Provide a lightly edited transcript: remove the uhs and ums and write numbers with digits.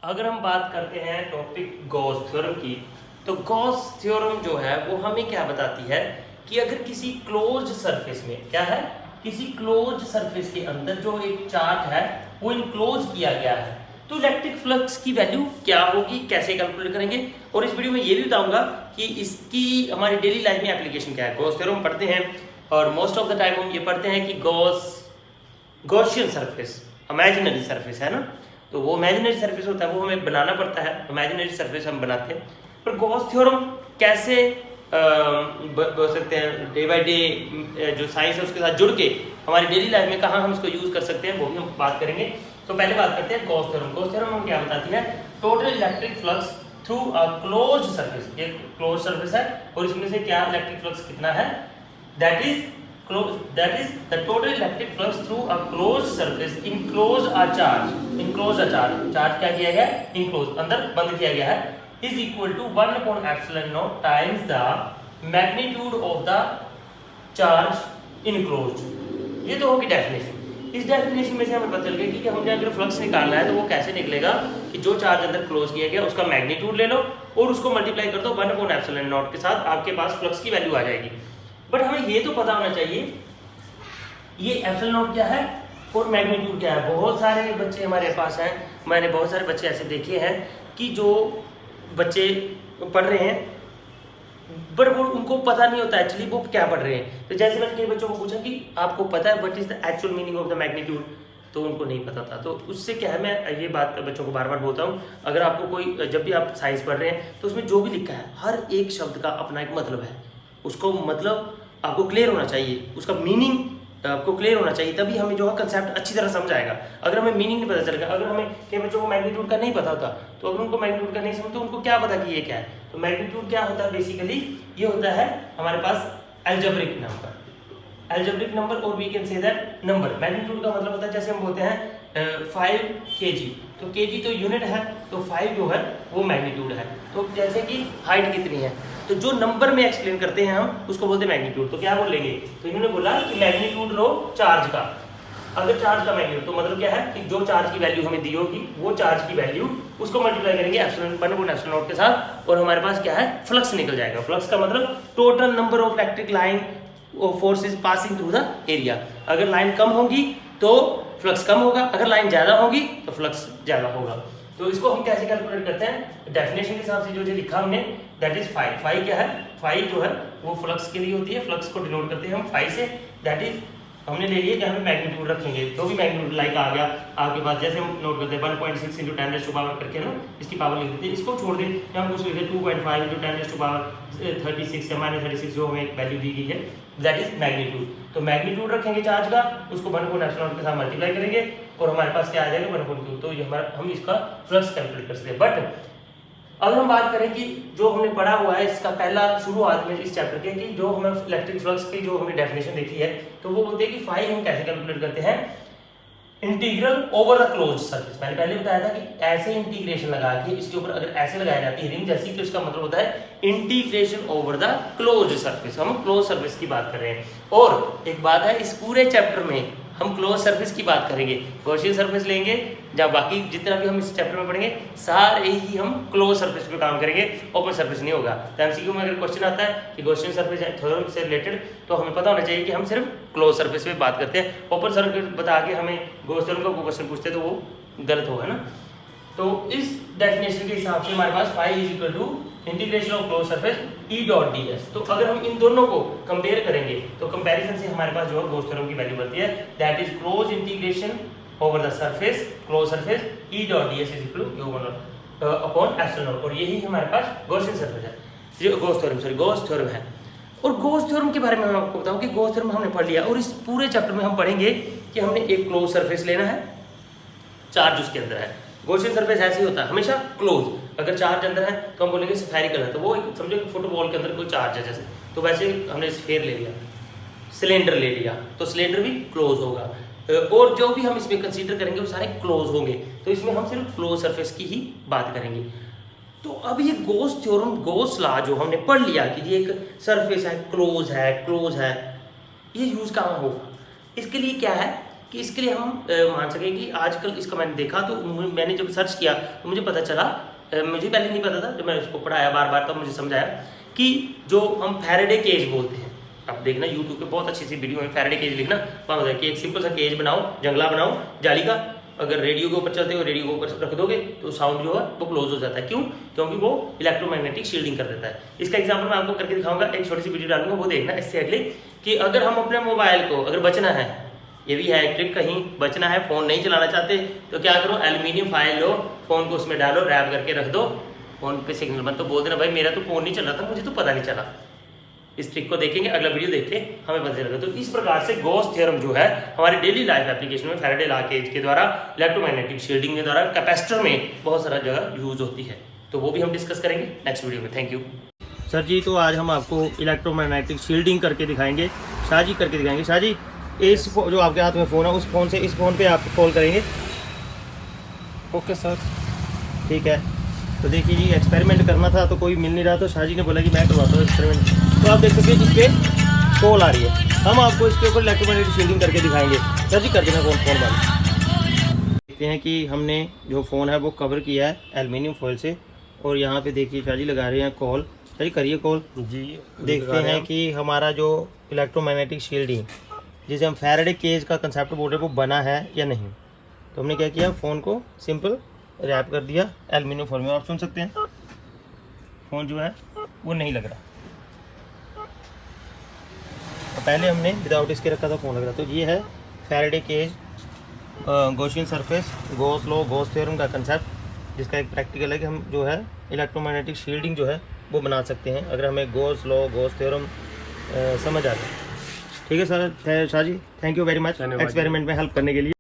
अगर हम बात करते हैं टॉपिक गॉस थ्योरम की, तो गॉस थ्योरम जो है वो हमें क्या बताती है कि अगर किसी क्लोज्ड सरफेस में क्या है, किसी क्लोज्ड सरफेस के अंदर जो एक चार्ज है वो इनक्लोज किया गया है, तो इलेक्ट्रिक फ्लक्स की वैल्यू क्या होगी, कैसे कैलकुलेट करेंगे। और इस वीडियो में ये भी बताऊंगा कि इसकी हमारी डेली लाइफ में एप्लीकेशन क्या है। गॉस थ्योरम पढ़ते हैं और मोस्ट ऑफ द टाइम हम ये पढ़ते हैं कि गॉसियन सरफेस इमेजिनरी सरफेस है ना, तो वो इमेजिनरी सरफेस होता है, वो हमें बनाना पड़ता है, इमेजिनरी सरफेस हम बनाते हैं। पर गॉस थ्योरम कैसे बोल सकते हैं डे बाय डे जो साइंस है उसके साथ जुड़ के हमारी डेली लाइफ में कहाँ हम इसको यूज कर सकते हैं, वो भी हम बात करेंगे। तो पहले बात करते हैं गॉस थ्योरम। गॉस थ्योरम हम क्या बताती है, total electric flux through a closed surface, ये क्लोज सरफेस है और इसमें से क्या इलेक्ट्रिक फ्लक्स कितना है, that is the total electric flux through a closed surface enclose a charge क्या किया गया है, enclose अंदर बंद किया गया है, is equal to 1 upon epsilon naught times the magnitude of the charge enclosed। ये तो होगी डेफिनेशन। इस डेफिनेशन में से हमें पता चल गया कि हमने अगर फ्लक्स निकालना है तो वो कैसे निकलेगा कि जो चार्ज अंदर क्लोज किया गया उसका मैग्नीट्यूड ले लो और उसको मल्टीप्लाई कर दो 1 upon epsilon naught के साथ, आपके पास फ्लक्स की वैल्यू आ जाएगी। बट हमें ये तो पता होना चाहिए ये एप्सिलॉन नॉट क्या है और मैग्नीट्यूड क्या है। बहुत सारे बच्चे हमारे पास हैं, मैंने बहुत सारे बच्चे ऐसे देखे हैं कि जो बच्चे पढ़ रहे हैं बट वो उनको पता नहीं होता एक्चुअली वो क्या पढ़ रहे हैं। तो जैसे मैंने कई बच्चों को पूछा कि आपको पता है what is the actual meaning of the magnitude, तो उनको नहीं पता था। तो उससे क्या है, मैं ये बात बच्चों को बार बार बोलता हूँ, अगर आपको कोई जब भी आप साइंस पढ़ रहे हैं तो उसमें जो भी लिखा है हर एक शब्द का अपना एक मतलब है, उसको मतलब आपको क्लियर होना चाहिए, उसका मीनिंग आपको क्लियर होना चाहिए, तभी हमें जो है कंसेप्ट अच्छी तरह समझ आएगा। अगर हमें मीनिंग नहीं पता चलेगा, अगर हमें कई बच्चों को मैग्नीट्यूड का नहीं पता होता तो अगर उनको मैग्नीट्यूड का नहीं समझ तो उनको क्या पता कि ये क्या है। तो मैग्नीट्यूड क्या होता है, बेसिकली ये होता है हमारे पास एल्जेब्रिक नंबर और we can say that number. Magnitude का मतलब होता है जैसे हम बोलते हैं 5 kg, तो kg तो यूनिट है, तो 5 जो है वो मैग्नीट्यूड है। तो जैसे कि हाइट कितनी है, तो जो नंबर में एक्सप्लेन करते हैं हम उसको बोलते हैं मैग्नीट्यूड। तो क्या बोलेंगे, तो इन्होंने बोला कि मैग्नीट्यूड लो चार्ज का। अगर चार्ज का मैग्नीट्यूड तो मतलब क्या है कि जो चार्ज की वैल्यू हमें दी होगी वो चार्ज की वैल्यू उसको मल्टीप्लाई करेंगे एप्सिलॉन 1 upon epsilon naught के साथ और हमारे पास क्या है, फ्लक्स निकल जाएगा। फ्लक्स का मतलब total number of electric line forces passing through the area. अगर लाइन कम होगी तो फ्लक्स कम होगा, अगर लाइन ज्यादा होगी तो फ्लक्स ज्यादा होगा। तो इसको हम कैसे कैलकुलेट करते हैं, डेफिनेशन के हिसाब से जो लिखा हमने दैट इज फाई क्या है, फाई जो है वो फ्लक्स के लिए होती है, फ्लक्स को डिनोट करते हैं हम फाई से। दैट इज हमने ले लिया कि हमें मैग्नीट्यूड रखेंगे, तो भी मैग्नीट्यूड लाइक आ गया आपके पास, जैसे हम नोट करते हैं 1.6 × 10⁻⁴ करके ना इसकी पावर लिख देते हैं। इसको छोड़ दें या हम कुछ लिखते 2.5 × 10⁻36 या -36 जो हमें एक वैल्यू दी गई है, दैट इज मैग्नीट्यूड। तो मैग्नीट्यूड रखेंगे चार्ज का, उसको 1 upon epsilon naught के साथ मल्टीप्लाई करेंगे और हमारे पास क्या आ जाएगा 1 upon q। तो ये हमारा हम इसका फ्लक्स कैलकुलेट कर सकते हैं। बट अगर हम बात करें कि जो हमने पढ़ा हुआ है इसका पहला शुरुआत में इस चैप्टर के कि जो हमें इलेक्ट्रिक फ्लक्स की जो हमने डेफिनेशन देखी है, तो वो बोलते हैं कि फाई हम कैसे कैलकुलेट करते हैं, integral over the close surface. मैंने पहले बताया था कि ऐसे इंटीग्रेशन लगा के इसके ऊपर अगर ऐसे लगाई जाती है रिंग जैसी, तो इसका मतलब होता है integration over the close surface. हम क्लोज सरफेस की बात कर रहे हैं। और एक बात है, इस पूरे चैप्टर में हम क्लोज सरफेस की बात करेंगे, गॉसियन सरफेस लेंगे, जब बाकी जितना भी हम इस चैप्टर में पढ़ेंगे सारे ही हम क्लोज सरफेस पे काम करेंगे, ओपन सरफेस नहीं होगा। तो एमसीक्यू में अगर क्वेश्चन आता है कि गॉसियन सरफेस थ्योरम से रिलेटेड, तो हमें पता होना चाहिए कि हम सिर्फ क्लोज सरफेस पे बात करते हैं। ओपन सरफेस बता के हमें गॉसियन का क्वेश्चन पूछते तो वो गलत होगा ना। तो इस डेफिनेशन के हिसाब से हमारे पास phi is equal to integration of close surface E dot ds। तो अगर हम इन दोनों को कंपेयर करेंगे तो कंपैरिजन से हमारे पास जो है गॉस थ्योरम की वैल्यू बनती है, that is close integration over the surface close surface E dot ds is equal to q1 upon epsilon not. और यही हमारे पास गॉसियन सरफेस है, जो गॉस थ्योरम है। और गॉस थ्योरम के बारे में मैं आपको बताऊं कि गॉस थ्योरम हमने पढ़ लिया और इस पूरे चैप्टर में हम पढ़ेंगे कि हमने एक क्लोज सरफेस लेना है, चार्ज उसके अंदर है। गॉसियन सरफेस ऐसे ही होता है हमेशा क्लोज, अगर चार्ज अंदर है तो हम बोलेंगे स्फेरिकल है, तो वो एक समझो कि फुटबॉल के अंदर कोई चार्ज है जैसे, तो वैसे हमने स्फेयर ले लिया, सिलेंडर ले लिया, तो सिलेंडर भी क्लोज होगा। और जो भी हम इसमें कंसीडर करेंगे वो सारे क्लोज होंगे, तो इसमें हम सिर्फ क्लोज सरफेस की ही बात करेंगे। तो अब ये गॉस थ्योरम, गॉस लॉ जो हमने पढ़ लिया कि ये एक सरफेस है, क्लोज है, ये यूज कहाँ होगा, इसके लिए क्या है कि इसके लिए हम मान सकें कि आजकल इसका मैंने देखा तो मैंने जब सर्च किया तो मुझे पता चला, मुझे पहले नहीं पता था, जब मैंने उसको पढ़ाया बार बार तब मुझे समझाया कि जो हम फैराडे केज बोलते हैं, अब देखना यूट्यूब पे बहुत अच्छी सी वीडियो है, फैराडे केज लिखना, वहाँ होता है कि एक सिंपल सा केज बनाओ, जंगला बनाओ जाली का, अगर रेडियो के ऊपर चलते हो रेडियो के ऊपर रख दोगे तो साउंड जो है वो क्लोज हो जाता है। क्यों? क्योंकि वो इलेक्ट्रोमैग्नेटिक शील्डिंग कर देता है। इसका एग्जांपल मैं आपको करके दिखाऊंगा, एक छोटी सी वीडियो डालूंगा, वो देखना इससे अगले कि अगर हम अपने मोबाइल को अगर बचना है, ये भी है ट्रिक, कहीं बचना है, फ़ोन नहीं चलाना चाहते तो क्या करो, एल्यूमिनियम फाइल लो, फ़ोन को उसमें डालो, रैप करके रख दो, फ़ोन पे सिग्नल मत तो बोल देना भाई मेरा तो फ़ोन नहीं चल रहा था, मुझे तो पता नहीं चला। इस ट्रिक को देखेंगे, अगला वीडियो देख के हमें पता चलेगा। तो इस प्रकार से गॉस थ्योरम जो है हमारे डेली लाइफ एप्लीकेशन में फैराडे लॉ के द्वारा, इलेक्ट्रोमैग्नेटिक शील्डिंग के द्वारा, कैपेसिटर में बहुत सारा जगह यूज होती है, तो वो भी हम डिस्कस करेंगे नेक्स्ट वीडियो में। थैंक यू सर जी। तो आज हम आपको इलेक्ट्रोमैग्नेटिक शील्डिंग करके दिखाएंगे, शाह जी करके दिखाएंगे। शाह जी, इस जो आपके हाथ में फ़ोन है उस फ़ोन से इस फ़ोन पे आप कॉल करेंगे। ओके सर, ठीक है। तो देखिए जी, एक्सपेरिमेंट करना था तो कोई मिल नहीं रहा, तो शाह जी ने बोला कि मैं करवाता हूँ एक्सपेरिमेंट। तो आप देख सकते हैं इस पर कॉल आ रही है, हम आपको इसके ऊपर इलेक्ट्रोमैग्नेटिक शील्डिंग करके दिखाएंगे। शाह जी कर देना फ़ोन वाले। देखते हैं कि हमने जो फ़ोन है वो कवर किया है एल्युमिनियम फॉइल से, और यहाँ पे देखिए शाह जी लगा रहे हैं कॉल। शाह जी करिए कॉल जी। देखते हैं कि हमारा जो इलेक्ट्रोमैग्नेटिक शील्डिंग जिसे हम फैराडे केज का कंसेप्ट बोल रहे हैं वो बना है या नहीं। तो हमने क्या किया, फ़ोन को सिंपल रैप कर दिया एल्युमिनियम फॉइल में। आप सुन सकते हैं फ़ोन जो है वो नहीं लग रहा, तो पहले हमने विदाउट इसके रखा था फ़ोन लग रहा। तो ये है Faraday cage Gaussian surface, Gauss law, Gauss theorem का कंसेप्ट, जिसका एक प्रैक्टिकल है कि हम जो है इलेक्ट्रोमैग्नेटिक शील्डिंग जो है वो बना सकते हैं अगर हमें गॉस लॉ, गॉस थ्योरम समझ आ जाए। ठीक है sir, Shah ji, thank you very much experiment में हेल्प करने के लिए।